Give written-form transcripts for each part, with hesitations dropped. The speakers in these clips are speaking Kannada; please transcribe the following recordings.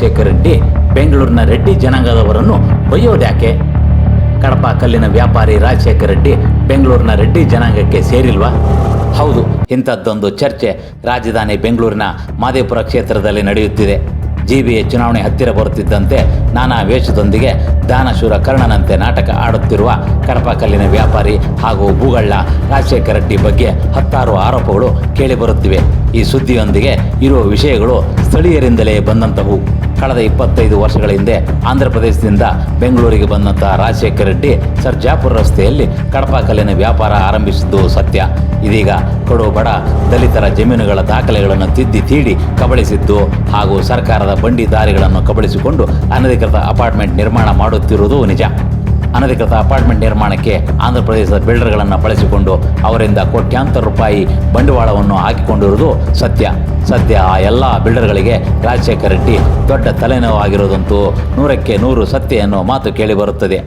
ರಾಜಶೇಖರ ರೆಡ್ಡಿ ಬೆಂಗಳೂರಿನ ರೆಡ್ಡಿ ಜನಾಂಗದವರನ್ನು ಬೈಯೋದ್ಯಾಕೆ? ಕಡಪ ಕಲ್ಲಿನ ವ್ಯಾಪಾರಿ ರಾಜಶೇಖರ ರೆಡ್ಡಿ ಬೆಂಗಳೂರಿನ ರೆಡ್ಡಿ ಜನಾಂಗಕ್ಕೆ ಸೇರಿಲ್ವಾ? ಹೌದು, ಇಂಥದ್ದೊಂದು ಚರ್ಚೆ ರಾಜಧಾನಿ ಬೆಂಗಳೂರಿನ ಮಾದೇಪುರ ಕ್ಷೇತ್ರದಲ್ಲಿ ನಡೆಯುತ್ತಿದೆ. GBA ಚುನಾವಣೆ ಹತ್ತಿರ ಬರುತ್ತಿದ್ದಂತೆ ನಾನಾ ವೇಷದೊಂದಿಗೆ ದಾನಶೂರ ಕರ್ಣನಂತೆ ನಾಟಕ ಆಡುತ್ತಿರುವ ಕಡಪ ಕಲ್ಲಿನ ವ್ಯಾಪಾರಿ ಹಾಗೂ ಭೂಗಳ್ಳ ರಾಜಶೇಖರ ರೆಡ್ಡಿ ಬಗ್ಗೆ ಹತ್ತಾರು ಆರೋಪಗಳು ಕೇಳಿಬರುತ್ತಿವೆ. ಈ ಸುದ್ದಿಯೊಂದಿಗೆ ಇರುವ ವಿಷಯಗಳು ಸ್ಥಳೀಯರಿಂದಲೇ ಬಂದಂಥವು. ಕಳೆದ 25 ವರ್ಷಗಳ ಹಿಂದೆ ಆಂಧ್ರ ಪ್ರದೇಶದಿಂದ ಬೆಂಗಳೂರಿಗೆ ಬಂದಂಥ ರಾಜಶೇಖರ ರೆಡ್ಡಿ ಸರ್ಜಾಪುರ ರಸ್ತೆಯಲ್ಲಿ ಕಡಪ ಕಲ್ಲಿನ ವ್ಯಾಪಾರ ಆರಂಭಿಸಿದ್ದು ಸತ್ಯ. ಇದೀಗ ಕಡು ಬಡ ದಲಿತರ ಜಮೀನುಗಳ ದಾಖಲೆಗಳನ್ನು ತಿದ್ದಿ ತೀಡಿ ಕಬಳಿಸಿದ್ದು ಹಾಗೂ ಸರ್ಕಾರದ ಬಂಡಿ ದಾರಿಗಳನ್ನು ಕಬಳಿಸಿಕೊಂಡು ಅನಧಿಕೃತ ಅಪಾರ್ಟ್ಮೆಂಟ್ ನಿರ್ಮಾಣ ಮಾಡುತ್ತಿರುವುದು ನಿಜ. ಅನಧಿಕೃತ ಅಪಾರ್ಟ್ಮೆಂಟ್ ನಿರ್ಮಾಣಕ್ಕೆ ಆಂಧ್ರ ಪ್ರದೇಶದ ಬಿಲ್ಡರ್ಗಳನ್ನು ಬಳಸಿಕೊಂಡು ಅವರಿಂದ ಕೋಟ್ಯಾಂತರ ರೂಪಾಯಿ ಬಂಡವಾಳವನ್ನು ಹಾಕಿಕೊಂಡಿರುವುದು ಸತ್ಯ. ಆ ಎಲ್ಲ ಬಿಲ್ಡರ್ಗಳಿಗೆ ರಾಜಶೇಖರ ರೆಡ್ಡಿ ದೊಡ್ಡ ತಲೆನೋವಾಗಿರುವುದಂತೂ 100ಕ್ಕೆ 100 ಸತ್ಯ ಎನ್ನುವ ಮಾತು ಕೇಳಿಬರುತ್ತದೆ.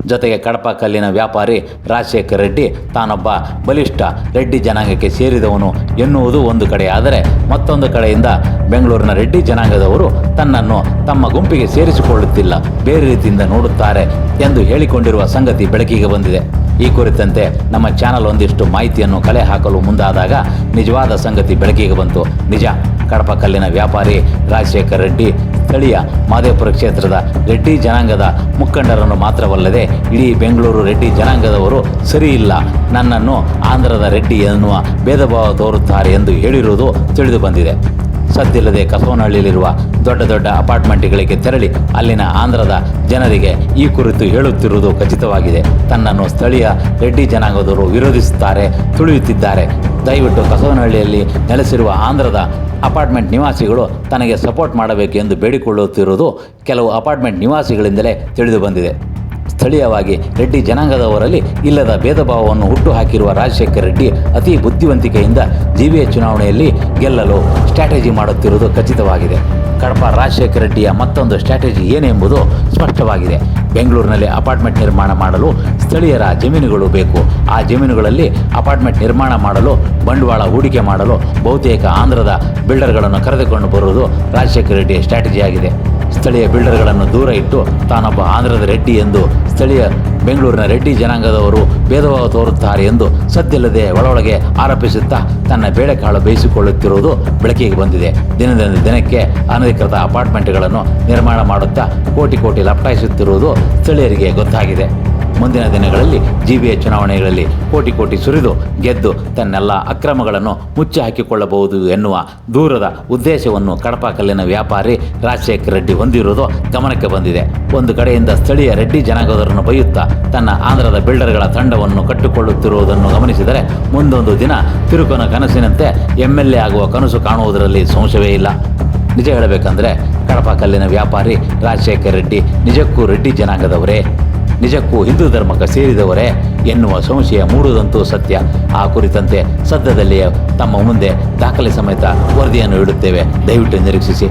ಜೊತೆಗೆ ಕಡಪ ಕಲ್ಲಿನ ವ್ಯಾಪಾರಿ ರಾಜಶೇಖರ ರೆಡ್ಡಿ ತಾನೊಬ್ಬ ಬಲಿಷ್ಠ ರೆಡ್ಡಿ ಜನಾಂಗಕ್ಕೆ ಸೇರಿದವನು ಎನ್ನುವುದು ಒಂದು ಕಡೆ, ಆದರೆ ಮತ್ತೊಂದು ಕಡೆಯಿಂದ ಬೆಂಗಳೂರಿನ ರೆಡ್ಡಿ ಜನಾಂಗದವರು ತನ್ನನ್ನು ತಮ್ಮ ಗುಂಪಿಗೆ ಸೇರಿಸಿಕೊಳ್ಳುತ್ತಿಲ್ಲ, ಬೇರೆ ರೀತಿಯಿಂದ ನೋಡುತ್ತಾರೆ ಎಂದು ಹೇಳಿಕೊಂಡಿರುವ ಸಂಗತಿ ಬೆಳಕಿಗೆ ಬಂದಿದೆ. ಈ ಕುರಿತಂತೆ ನಮ್ಮ ಚಾನಲ್ ಒಂದಿಷ್ಟು ಮಾಹಿತಿಯನ್ನು ಕಲೆ ಹಾಕಲು ಮುಂದಾದಾಗ ನಿಜವಾದ ಸಂಗತಿ ಬೆಳಕಿಗೆ ಬಂತು. ನಿಜ, ಕಡಪ ಕಲ್ಲಿನ ವ್ಯಾಪಾರಿ ರಾಜಶೇಖರ ರೆಡ್ಡಿ ಸ್ಥಳೀಯ ಮಾದೇಪುರ ಕ್ಷೇತ್ರದ ರೆಡ್ಡಿ ಜನಾಂಗದ ಮುಖಂಡರನ್ನು ಮಾತ್ರವಲ್ಲದೆ ಇಡೀ ಬೆಂಗಳೂರು ರೆಡ್ಡಿ ಜನಾಂಗದವರು ಸರಿ ಇಲ್ಲ, ನನ್ನನ್ನು ಆಂಧ್ರದ ರೆಡ್ಡಿ ಎನ್ನುವ ಭೇದ ಭಾವ ತೋರುತ್ತಾರೆ ಎಂದು ಹೇಳಿರುವುದು ತಿಳಿದು ಬಂದಿದೆ. ಸದ್ದಿಲ್ಲದೆ ಕಸವನಹಳ್ಳಿಯಲ್ಲಿರುವ ದೊಡ್ಡ ದೊಡ್ಡ ಅಪಾರ್ಟ್ಮೆಂಟ್ಗಳಿಗೆ ತೆರಳಿ ಅಲ್ಲಿನ ಆಂಧ್ರದ ಜನರಿಗೆ ಈ ಕುರಿತು ಹೇಳುತ್ತಿರುವುದು ಖಚಿತವಾಗಿದೆ. ತನ್ನನ್ನು ಸ್ಥಳೀಯ ರೆಡ್ಡಿ ಜನಾಂಗದವರು ವಿರೋಧಿಸುತ್ತಾರೆ, ತುಳಿಯುತ್ತಿದ್ದಾರೆ. ದಯವಿಟ್ಟು ಕಸವನಹಳ್ಳಿಯಲ್ಲಿ ನೆಲೆಸಿರುವ ಆಂಧ್ರದ ಅಪಾರ್ಟ್ಮೆಂಟ್ ನಿವಾಸಿಗಳು ತನಗೆ ಸಪೋರ್ಟ್ ಮಾಡಬೇಕು ಎಂದು ಬೇಡಿಕೊಳ್ಳುತ್ತಿರುವುದು ಕೆಲವು ಅಪಾರ್ಟ್ಮೆಂಟ್ ನಿವಾಸಿಗಳಿಂದಲೇ ತಿಳಿದು ಬಂದಿದೆ. ಸ್ಥಳೀಯವಾಗಿ ರೆಡ್ಡಿ ಜನಾಂಗದವರಲ್ಲಿ ಇಲ್ಲದ ಭೇದ ಭಾವವನ್ನು ಹುಟ್ಟುಹಾಕಿರುವ ರಾಜಶೇಖರ ರೆಡ್ಡಿ ಅತಿ ಬುದ್ಧಿವಂತಿಕೆಯಿಂದ GBA ಚುನಾವಣೆಯಲ್ಲಿ ಗೆಲ್ಲಲು ಸ್ಟ್ರಾಟಜಿ ಮಾಡುತ್ತಿರುವುದು ಖಚಿತವಾಗಿದೆ. ಕಡಪ ರಾಜಶೇಖರ ರೆಡ್ಡಿಯ ಮತ್ತೊಂದು ಸ್ಟ್ರಾಟಜಿ ಏನೆಂಬುದು ಸ್ಪಷ್ಟವಾಗಿದೆ. ಬೆಂಗಳೂರಿನಲ್ಲಿ ಅಪಾರ್ಟ್ಮೆಂಟ್ ನಿರ್ಮಾಣ ಮಾಡಲು ಸ್ಥಳೀಯರ ಜಮೀನುಗಳು ಬೇಕು. ಆ ಜಮೀನುಗಳಲ್ಲಿ ಅಪಾರ್ಟ್ಮೆಂಟ್ ನಿರ್ಮಾಣ ಮಾಡಲು ಬಂಡವಾಳ ಹೂಡಿಕೆ ಮಾಡಲು ಬಹುತೇಕ ಆಂಧ್ರದ ಬಿಲ್ಡರ್ಗಳನ್ನು ಕರೆದುಕೊಂಡು ಬರುವುದು ರಾಜಶೇಖರ ರೆಡ್ಡಿಯ ಸ್ಟ್ರಾಟಜಿಯಾಗಿದೆ. ಸ್ಥಳೀಯ ಬಿಲ್ಡರ್ಗಳನ್ನು ದೂರ ಇಟ್ಟು ತಾನೊಬ್ಬ ಆಂಧ್ರದ ರೆಡ್ಡಿ ಎಂದು ಸ್ಥಳೀಯ ಬೆಂಗಳೂರಿನ ರೆಡ್ಡಿ ಜನಾಂಗದವರು ಭೇದಭಾವ ತೋರುತ್ತಾರೆ ಎಂದು ಸದ್ದಿಲ್ಲದೆ ಒಳಗೆ ಆರೋಪಿಸುತ್ತಾ ತನ್ನ ಬೇಳೆಕಾಳು ಬೇಯಿಸಿಕೊಳ್ಳುತ್ತಿರುವುದು ಬೆಳಕಿಗೆ ಬಂದಿದೆ. ದಿನದಿಂದ ದಿನಕ್ಕೆ ಅನಧಿಕೃತ ಅಪಾರ್ಟ್ಮೆಂಟ್ಗಳನ್ನು ನಿರ್ಮಾಣ ಮಾಡುತ್ತಾ ಕೋಟಿ ಲಪಟಾಯಿಸುತ್ತಿರುವುದು ಸ್ಥಳೀಯರಿಗೆ ಗೊತ್ತಾಗಿದೆ. ಮುಂದಿನ ದಿನಗಳಲ್ಲಿ GBA ಚುನಾವಣೆಗಳಲ್ಲಿ ಕೋಟಿ ಸುರಿದು ಗೆದ್ದು ತನ್ನೆಲ್ಲ ಅಕ್ರಮಗಳನ್ನು ಮುಚ್ಚಿ ಹಾಕಿಕೊಳ್ಳಬಹುದು ಎನ್ನುವ ದೂರದ ಉದ್ದೇಶವನ್ನು ಕಡಪ ಕಲ್ಲಿನ ವ್ಯಾಪಾರಿ ರಾಜಶೇಖರ ರೆಡ್ಡಿ ಹೊಂದಿರುವುದು ಗಮನಕ್ಕೆ ಬಂದಿದೆ. ಒಂದು ಕಡೆಯಿಂದ ಸ್ಥಳೀಯ ರೆಡ್ಡಿ ಜನಾಂಗದವರನ್ನು ಬೈಯುತ್ತಾ ತನ್ನ ಆಂಧ್ರದ ಬಿಲ್ಡರ್ಗಳ ತಂಡವನ್ನು ಕಟ್ಟಿಕೊಳ್ಳುತ್ತಿರುವುದನ್ನು ಗಮನಿಸಿದರೆ ಮುಂದೊಂದು ದಿನ ತಿರುಕನ ಕನಸಿನಂತೆ MLA ಆಗುವ ಕನಸು ಕಾಣುವುದರಲ್ಲಿ ಸಂಶಯವೇ ಇಲ್ಲ. ನಿಜ ಹೇಳಬೇಕಂದ್ರೆ ಕಡಪ ಕಲ್ಲಿನ ವ್ಯಾಪಾರಿ ರಾಜಶೇಖರ ರೆಡ್ಡಿ ನಿಜಕ್ಕೂ ರೆಡ್ಡಿ ಜನಾಂಗದವರೇ, ನಿಜಕ್ಕೂ ಹಿಂದೂ ಧರ್ಮಕ್ಕೆ ಸೇರಿದವರೇ ಎನ್ನುವ ಸಂಶಯ ಮೂಡುವುದಂತೂ ಸತ್ಯ. ಆ ಕುರಿತಂತೆ ಸದ್ಯದಲ್ಲಿಯೇ ತಮ್ಮ ಮುಂದೆ ದಾಖಲೆ ಸಮೇತ ವರದಿಯನ್ನು ಇಡುತ್ತೇವೆ, ದಯವಿಟ್ಟು ನಿರೀಕ್ಷಿಸಿ.